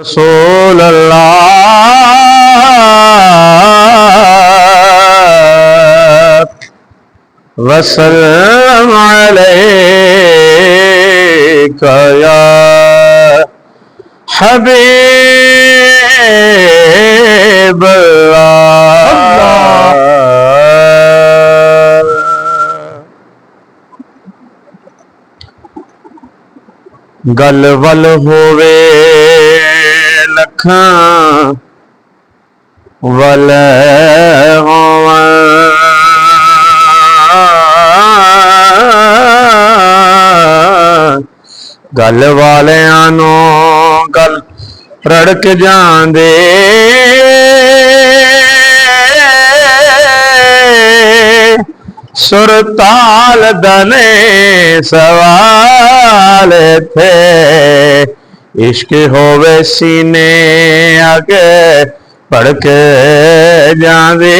रसूल अल्लाह वसल्लम अलैका या हबीब अल्लाह। गल वल होवे लखां वल गल वालियां नूं गल रड़क जांदे सुरताल दने सवाल थे इश्क होवे सीने आगे पड़क जांदे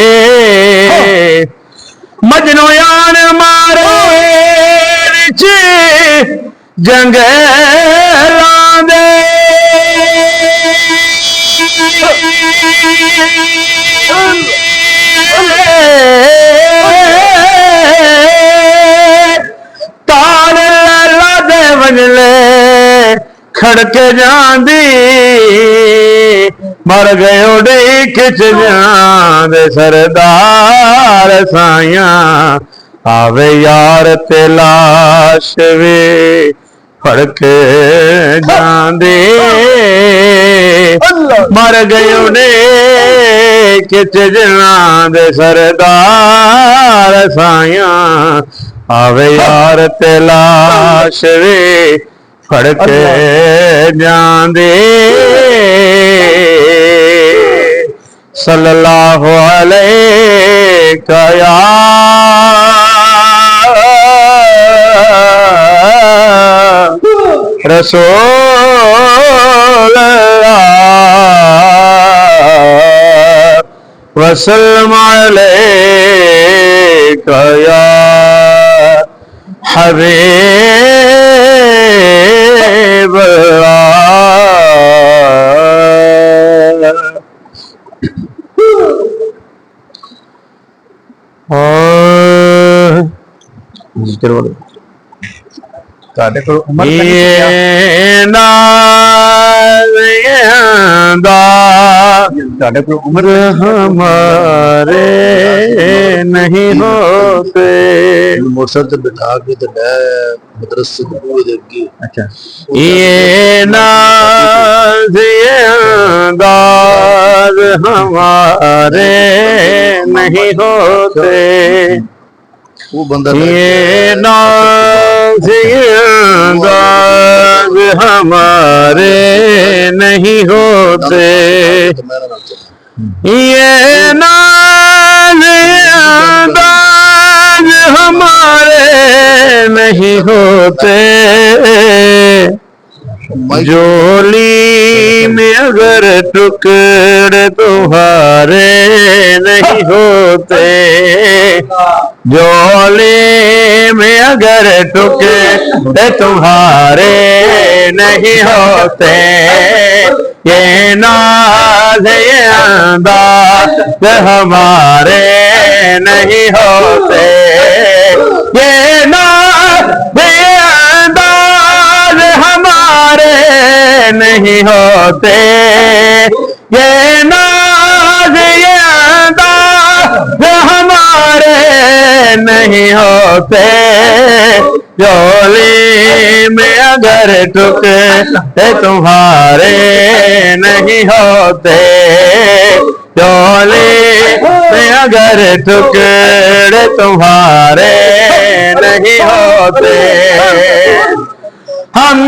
मजनू यान मारे जंग लांदे ताल ला दे वजले खड़क जांदी मर गयो डे खिच जांदे सरदार साया आवे यार ते लाश वे फड़क जांदे मर गयो ने खिच जांदे सरदार साया आवे यार ते लाश वे फड़क जांदे सल्लल्लाहु अलैका या रसूल अल्लाह वसल्लम अलैका या हबीब उम्र हमारे नहीं होते मोटरसाइकिल बिठा के तो मदरसे के अच्छा ये नाज़ ये अंदाज़ हमारे नहीं होते वो बंदा ये नाज़ ये अंदाज़ हमारे नहीं होते ये नाज़ ये अंदाज़ हमारे नहीं होते जोली में अगर टुकड़े तुम्हारे नहीं होते जोली में अगर टुकड़े तुम्हारे नहीं होते ये नाज़ ये अंदाज़ हमारे नहीं होते ये नाज़ ये अंदाज़ हमारे नहीं होते ये नाज़ ये अंदाज़ हमारे नहीं होते जोली में अगर टुकड़े तुम्हारे नहीं होते जोली में अगर टुकड़े तुम्हारे नहीं होते हम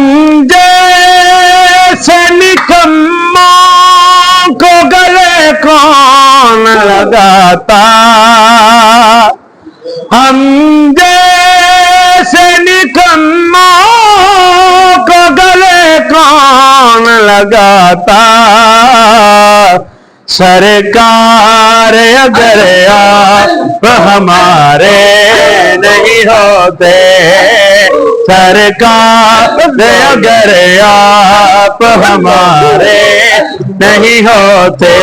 जैसे निकम्मों को गले कौन लगाता हम जैसे निकम्मों को गले कौन लगाता सरकार अगर आप हमारे नहीं होते सरकार अगर आप हमारे नहीं होते,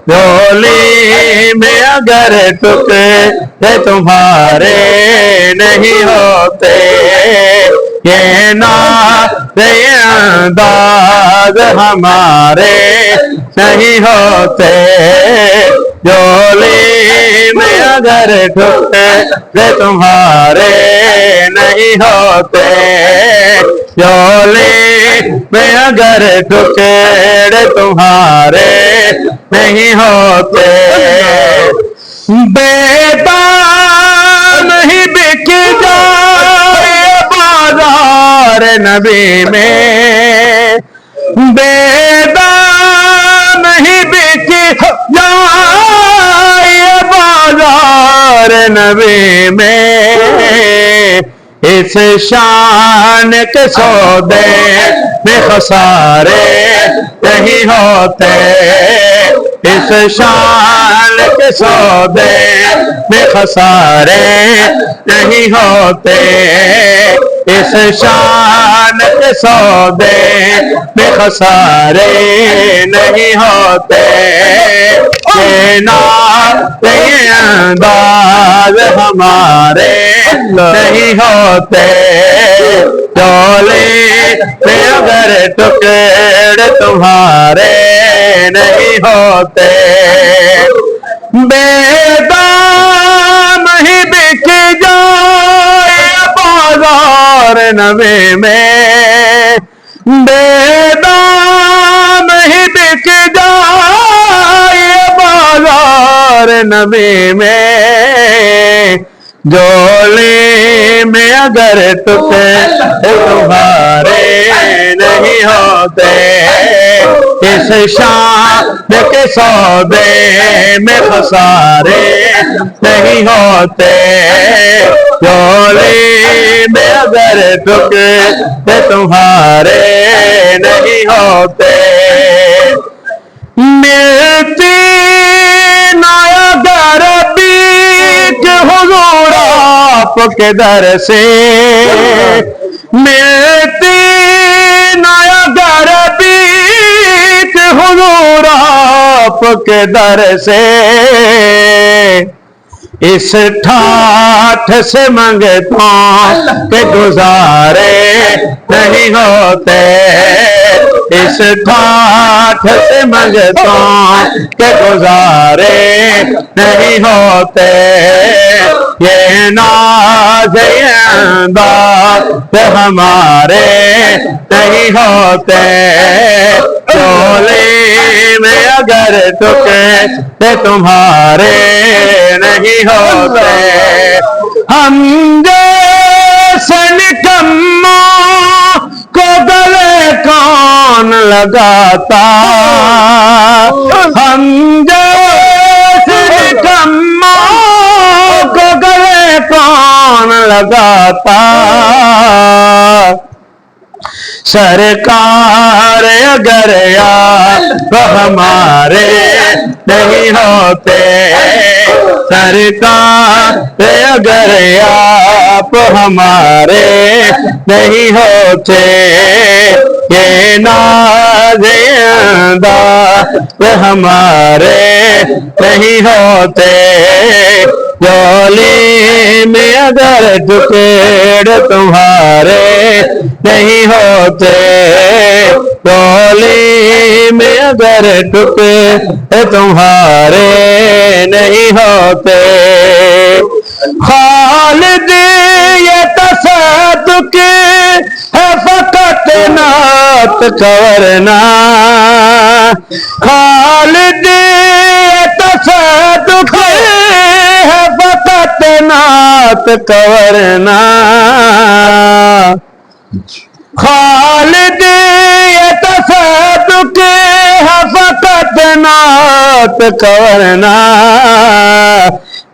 झोली में अगर टुकड़े तुम्हारे नहीं होते, ये नाज़ ये अंदाज़ हमारे नहीं होते, झोली में अगर टुकड़े तुम्हारे नहीं होते, झोली में अगर टुकड़े तुम्हारे नहीं होते, बेटा नहीं बिक जाए बाजार नबी में, बेटा नहीं बिक जाए बाजार नबी में, इस शान के सौदे में खसारे नहीं होते, इस शान के सौदे में खसारे नहीं होते, इस शान के सौदे में खसारे नहीं होते, ये नाज़ ये अंदाज़ हमारे नहीं होते, झोली में अगर टुकड़े तुम्हारे नहीं होते, बेदाम ही बिक जाए बाजार नबी में, बेदाम ही बिक जाए बाजार नबी में, झोली में अगर टुकड़े तुम्हारे नहीं होते, इस शान के सौदे में खसारे नहीं होते, झोली में अगर टुकड़े तुम्हारे नहीं होते, मिलती नया घर बीच हुजूर आपके दर से, मिलती नया घर बीच हुजूर आपके दर से, इस ठाठ से मंगता के गुजारे नहीं होते, इस ठाठ से मंगता के गुजारे नहीं होते, ये नाज़ ये अंदाज़ हमारे नहीं होते, झोली में अगर टुकड़े तुम्हारे नहीं होते, हम जैसे निकम्मा को गले कौन लगाता, हम जैसे निकम्मा को गले कौन लगाता, सरकार अगर आप हमारे नहीं होते, सरकार अगर आप हमारे नहीं होते, ये नाज़ ये अंदाज़ हमारे नहीं होते, झोली में अगर टुकड़े तुम्हारे नहीं होते, झोली में अगर टुकड़े तुम्हारे नहीं होते, खालिद ये तसद्दुक़ है फ़क़त नात कवरना, खालिद ये तसद्दुक़ है फ़क़त नात कवरना, खालिद ये तसद्दुक़ है फ़क़त नात कवरना,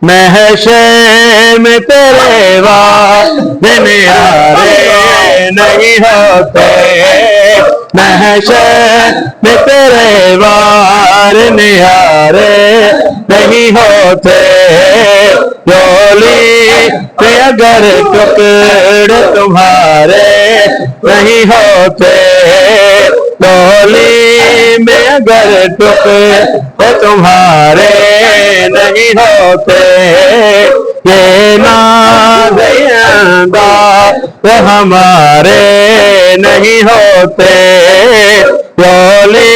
महशर में तेरे वादे न्यारे नहीं होते, महशर में तेरे वादे न्यारे नहीं होते, झोली में अगर टुकड़े तुम्हारे नहीं होते, झोली में अगर टुकड़े तुम्हारे नहीं होते, ये नाज़िंदा वो हमारे नहीं होते। झोली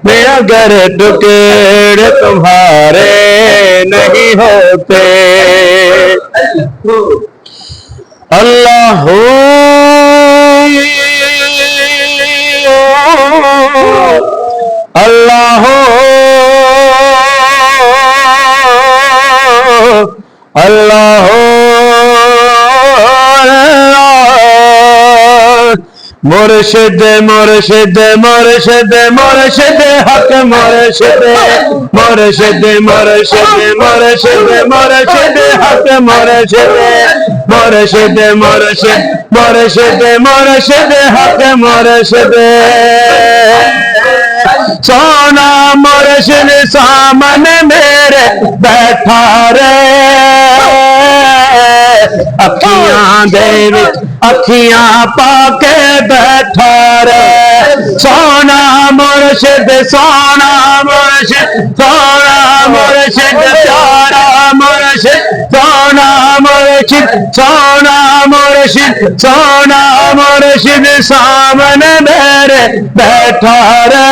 में अगर टुकड़े तुम्हारे नहीं होते। अल्लाह अल्लाह अल्लाह मुर्शिद मुर्शिद मुर्शिद मुर्शिद हक मुर्शिद मुर्शिद मुर्शिद मुर्शिद मुर्शिद हक मुर्शिद मुर्शिद मुर्शिद मुर्शिद मुर्शिद हक मुर्शिद। सोना मुर्शिद सामने मेरे बैठा रे, अखियां दे विच अखियां पाके बैठा रे। सोना मुर्शिद सोना मुर्शिद सोना मुर्शिद प्यारा मुर्शिद सोना मुर्शिद सोना मुर्शिद सोना मुर्शिद सामने मेरे बैठा रे।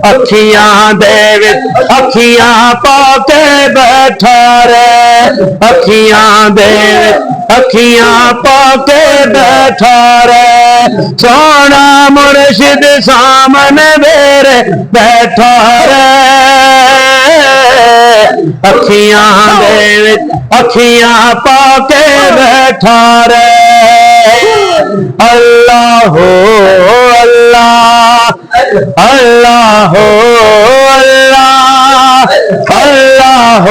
अखियां दे विच अखियां पाके बैठा रे, अखियां दे विच अखियां पाके बैठा रे। सोना मुर्शिद सामने मेरे बैठा रे, अखियां दे विच अखियां पाके बैठा रे। अल्लाह अल्लाह अल्लाह अल्लाह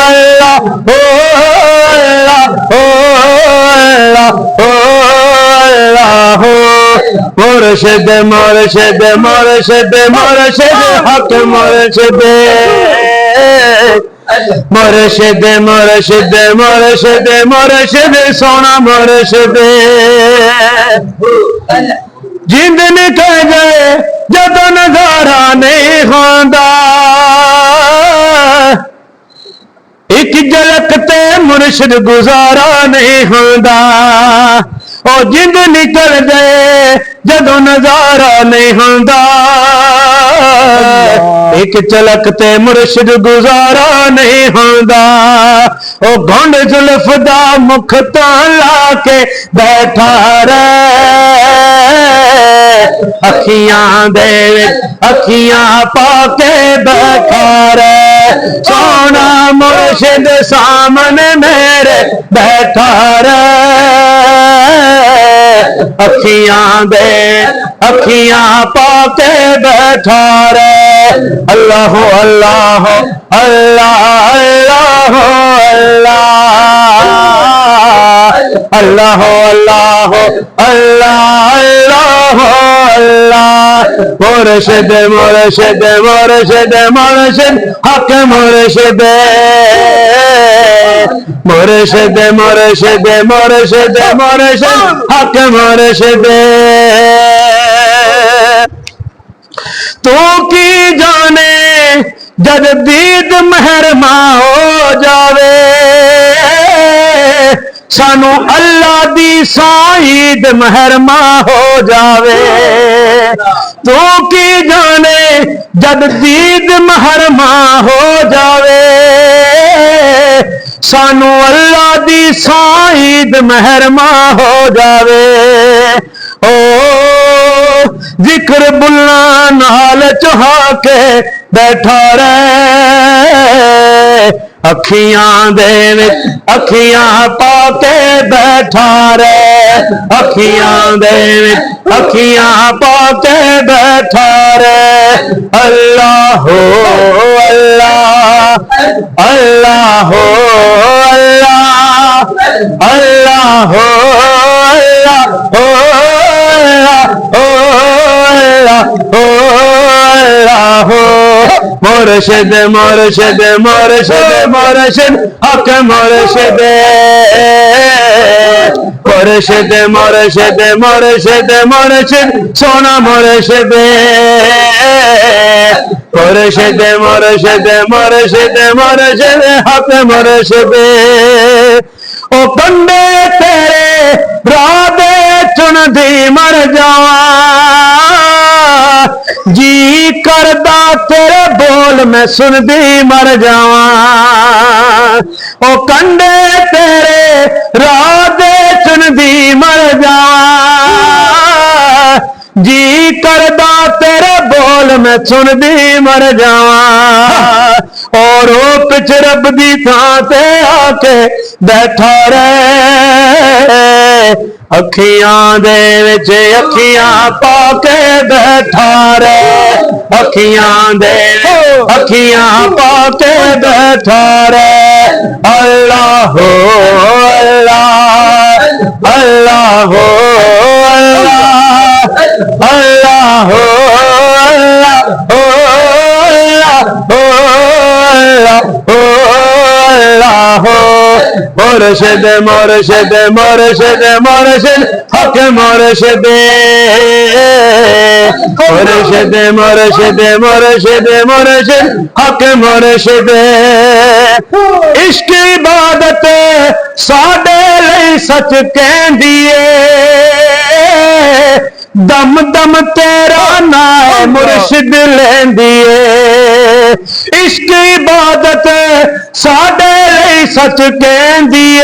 अल्लाह अल्लाह मुर्शिद मुर्शिद मुर्शिद मुर्शिद हक मुर्शिद मुर्शिद मुर्शिद मुर्शिद मुर्शिद सोना मुर्शिद। जिंद निकल जाए जदों नजारा नहीं होंदा, एक झलक ते मुर्शिद गुजारा नहीं होंदा। ओ जिंद निकल जाए जदों नजारा नहीं होंदा, एक झलक ते मुर्शिद गुजारा नहीं होंदा। ओ घुंड जुल्फ दा मुख तो ला के बैठा रे, अखियां दे अखियां पाके बैठा रे। सोना मुर्शिद सामने मेरे बैठा रे, अखियां दे अखियां पाके बैठा रे। अल्लाह अल्लाह अल्लाह अल्लाह अल्लाह अल्लाह अल्लाह अल्लाह अल्लाह मुर्शिद मुर्शिद मुर्शिद मुर्शिद हक मुर्शिद मुर्शिद मुर्शिद मुर्शिद मुर्शिद हक मुर्शिद। तू की जाने जद दीद मेहरमा हो जावे, सानू अल्लाह दी साईद मेहरमा हो जावे। तू की जाने जद दीद मेहरमा हो जावे, सानू अल्लाह दी साईद मेहरमा हो जावे। ओ जिक्र बुल्ला नाल चहा के बैठा रे, अखियां दे विच अखियां पाके बैठा रे, अखियां दे विच अखियां पाके बैठा रे। अल्लाह अल्लाह अल्लाह अल्लाह अल्लाह मुर्शिद मुर्शिद मुर्शिद मुर्शिद हक मुर्शिद मुर्शिद मुर्शिद मुर्शिद मुर्शिद सोना मुर्शिद मुर्शिद मुर्शिद मुर्शिद मुर्शिद हक मुर्शिद ओ कंडे तेरे राधे चुनदी मर जावा जी करदा तेरे बोल मैं सुनदी मर जावा ओ कंडे तेरे राधे चुनदी मर जावा जी करदा तेरे बोल मैं सुनदी मर जावा और ओ पिछ रब दी थां ते आके बैठा रहे अखियां दे विच अखियां पाके बैठा रहे अखियां दे अखियां पाके बैठा रहे अल्लाह हो अल्लाह अल्लाह हो अल्लाह अल्लाह हो मुर्शिद मुर्शिद मुर्शिद मुर्शिद हक मुर्शिद मुर्शिद मुर्शिद मुर्शिद मुर्शिद हक मुर्शिद इश्क इबादत साडे लई सच कहंदी ए दम दम तेरा नाम मुर्शिद लेंदी ए इश्क इबादत साडे लई सच कहंदी ए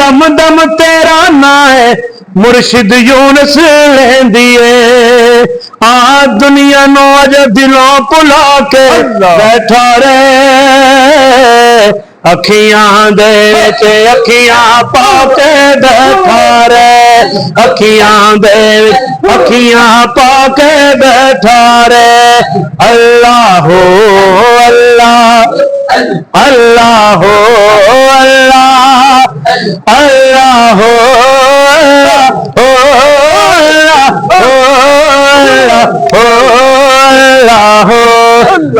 दम दम तेरा नाम मुर्शिद यूनस लेंदी ए आ दुनिया नो अज दिलों भुला के बैठा रहे अखियां दे विच अखियां पाके बैठा रहे अखियां दे विच अखियां पाके बैठा रहे अल्लाह हो अल्लाह अल्लाह हो अल्लाह अल्लाह हो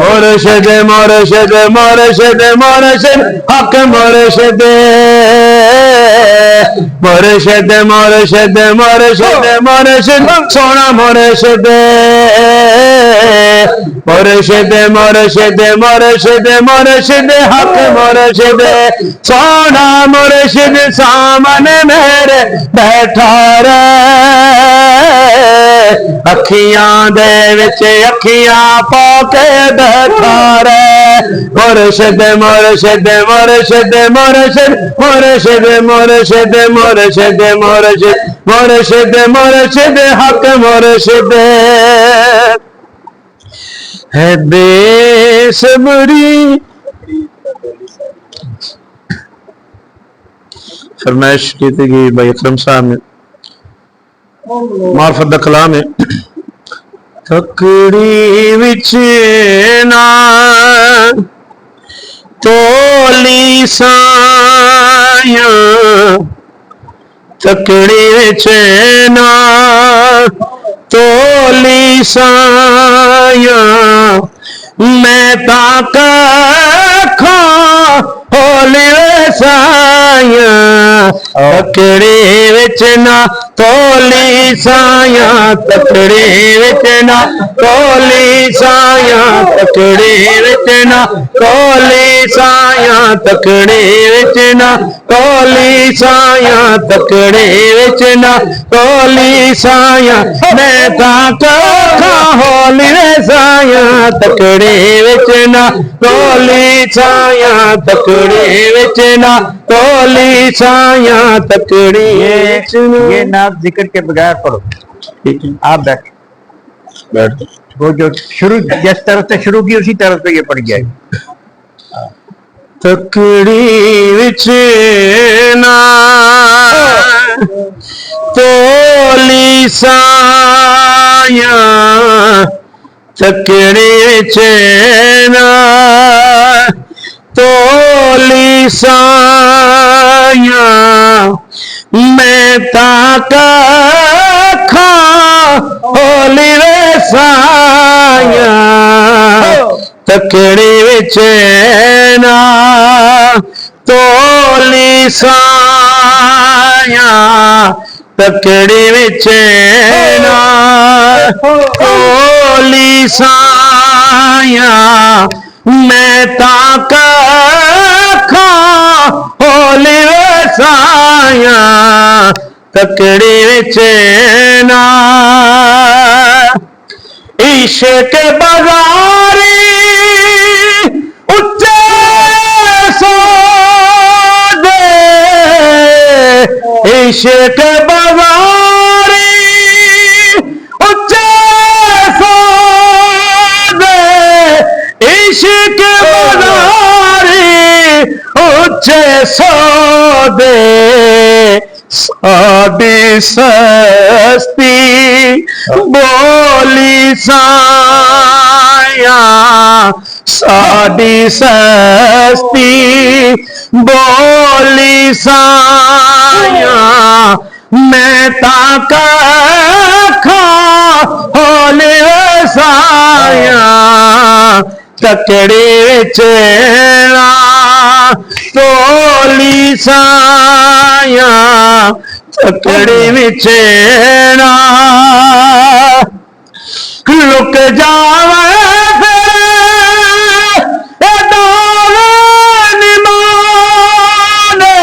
मुर्शिद मुर्शिद मुर्शिद मुर्शिद हक मुर्शिद मुर्शिद मुर्शिद मुर्शिद मुर्शिद सोना मुर्शिद मुर्शिद मुर्शिद मुर्शिद मुर्शिद हक मुर्शिद सोना मुर्शिद सामने मेरे बैठा रहे अखियां दे विच अखियां पाके बैठा रहे मुर्शिद मुर्शिद मुर्शिद मुर्शिद मुर्शिद मुर्शिद मुर्शिद मुर्शिद मुर्शिद मुर्शिद हक मुर्शिद है बेसब्री फरमाइश की थी भाई अकरम साहब ने मार्फत दा कलाम है तकड़ी विच ना तोली साया तकड़ी विच ना तोली साया मैं ताक खा होली साया तकड़ी विच ना तोली साया तकड़ी विच ना तोली साया तकड़ी विच ना तोली साया तकड़ी विच ना तोली साया तकड़ी विच ना तोली साया मैं ताक खा होली साया तकड़ी विच ना तोली साया तकड़ी विच ना तोली साया तकड़ी विच ये नाम जिक्र के बगैर पढ़ो। ठीक है आप बैठ वो जो शुरू जिस तरह से शुरू की उसी तरह से ये पड़ जाएगी। तकड़ी विच ना तोली साया तकड़ी विच ना तोली साया मैं ताक खा होली वे साया तकड़ी विच ना तोली साया ਤਕੜੀ ਵਿੱਚ ਨਾ ਢੋਲੀ ਸਾਇਆ ਮੈਂ ਤਾਂ ਕੱਖਾਂ ਹੋਲੀ ਵਸਾਇਆ ਤਕੜੀ ਵਿੱਚ ਨਾ इश्क बाजारी उच्चे सौदे इश्क बाजारी उच्चे सौदे इश्क बाजारी उच्चे सौदे साडी सस्ती बोली साया साडी सस्ती बोली साया मैं ताका होली साया तकड़े चेना तोली साया तकड़ी ਵਿੱਚ ਨਾ ਲੁਕ ਜਾਵੇ ਫਿਰ ਇਹ ਦਾਵਨ ਨਿਮਾਨੇ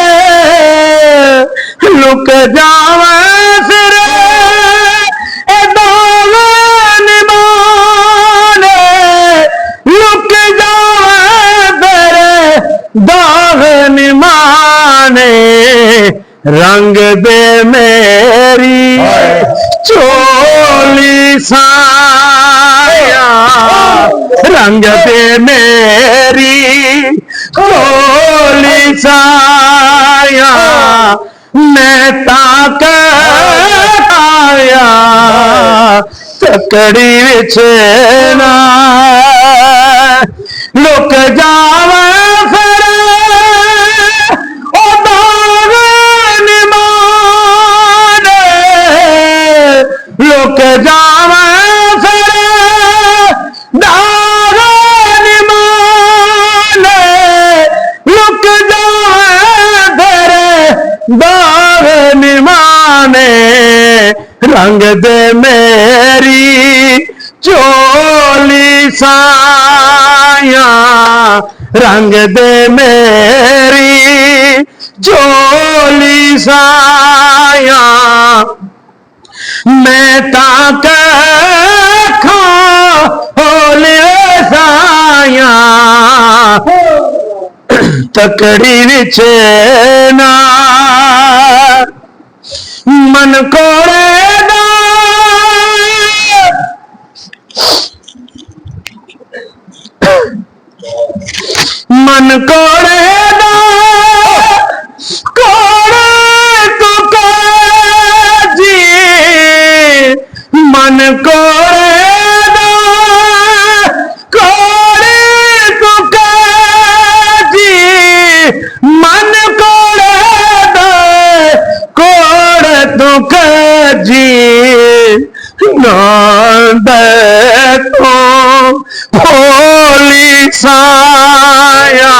ਲੁਕ ਜਾਵੇ ਫਿਰ ਇਹ ਦਾਵਨ ਨਿਮਾਨੇ ਲੁਕ ਜਾਵੇ ਫਿਰ ਦਾਵਨ ਨਿਮਾਨੇ रंग दे मेरी चोली साया रंग दे मेरी चोली साया मैं ताक आया तकड़ी विच ना लुक जावे फिर लुक जावे फिर दागन माने लुक जावे फिर दागन माने रंग दे मेरी चोली साया रंग दे मेरी चोली साया मैं ताक होली साया तकड़ी विच ना मन कोड़े दा मन कोड़े दा कोड़े तू जी मन कोड़े कोड़े तू जी मन कोड़े कोड़े तू जी नांद तो भोली साया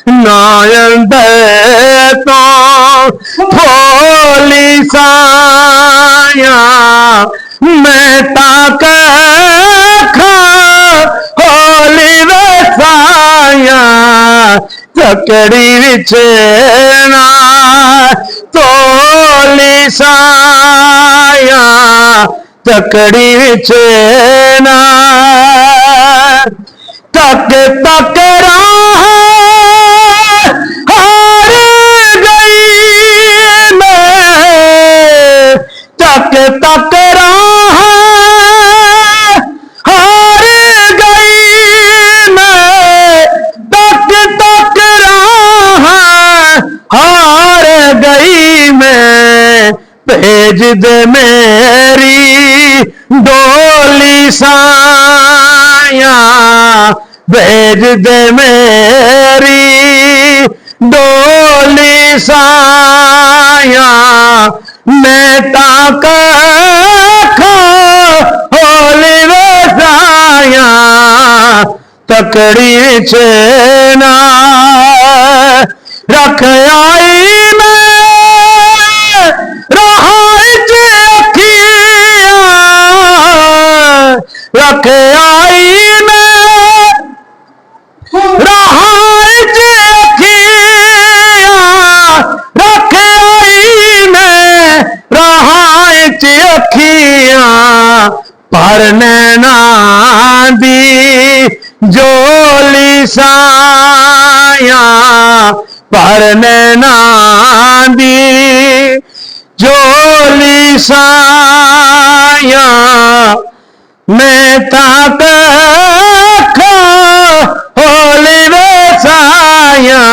नायंद तो भोली साया मैं ताक होली वसाया तकड़ी विच ना तोली साया तकड़ी विच ना तक तक राह हार गई मैं तक तक राह हार गई मैं तक तक राह हार गई मैं भेज दे मेरी डोली साया भेज दे मेरी डोली साया मैं ताक होली वसाया तकड़ी विच ना रख आई मैं रहा रख आई मैं राह च अखियां, रख आई मैं राह च अखियां, पर नैना दी जोली साया, पर नैना दी जोली साया, मैं ताक होली वसाया,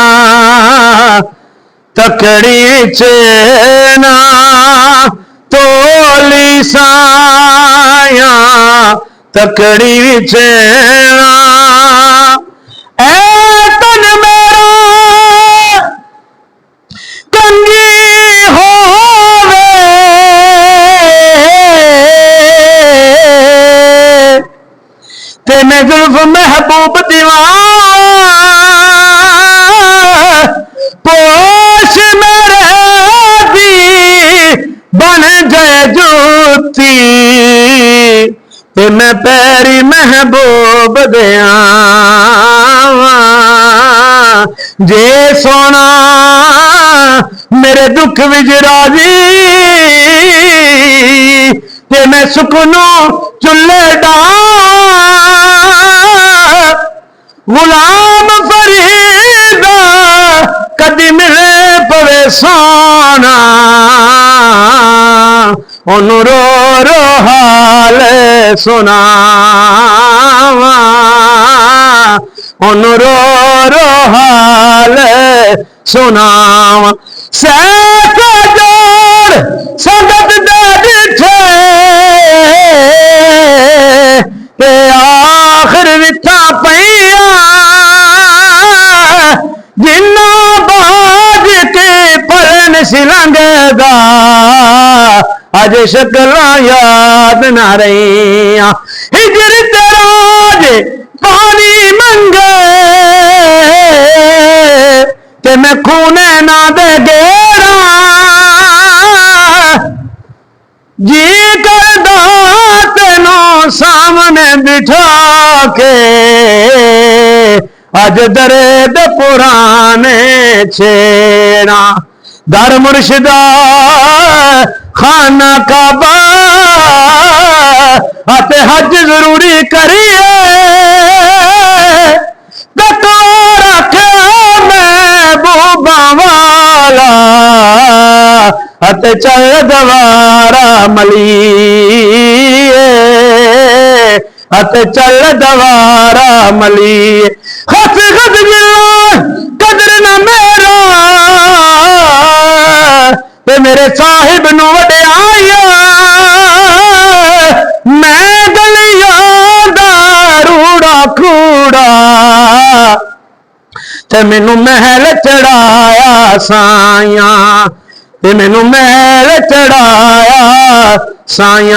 तकड़ी चेना तोली साया, तकड़ी चेना ऐ तन मेरा कंगी होवे, ते मैं जुल्फ महबूब दीवान, पोश मेरे दी बन गए जूती, ते मैं पैरी महबूब दिया जे सोना मेरे दुख विच राजी, ते मैं सुखनू चुल्ले डाल गुलाम फरीदा कदी मिले पवे सोना, ओनू रो रो हाल सुनावा, ओनू रो रो हाल सुनावा, सैफ जोड़ संगत दे दिठे, ते आखिर विथा पईया, जिन्ना बाज के पलन सिलंगदा, अज शकलां याद ना रहियां, हिजर तेरा जे पानी मंगे, ते मैं खूने ना दे गेरा, जी करदा तेनों सामने बिठा के, अज दर्द पुराने छेड़ा, दर मुर्शिदा खाना काबा, अते हज जरूरी करिए, तको रखे महबूबा वाला, अते चल दवारा मलिए, अते चल दवारा मलिए, खस खस जिला कदर न मेरा, ते मेरे साहिब नू वड्याया, मैं गलियां दा रूड़ा खूड़ा, ते मैनू महल चढ़ाया साया, ते मैनू महल चढ़ाया साया।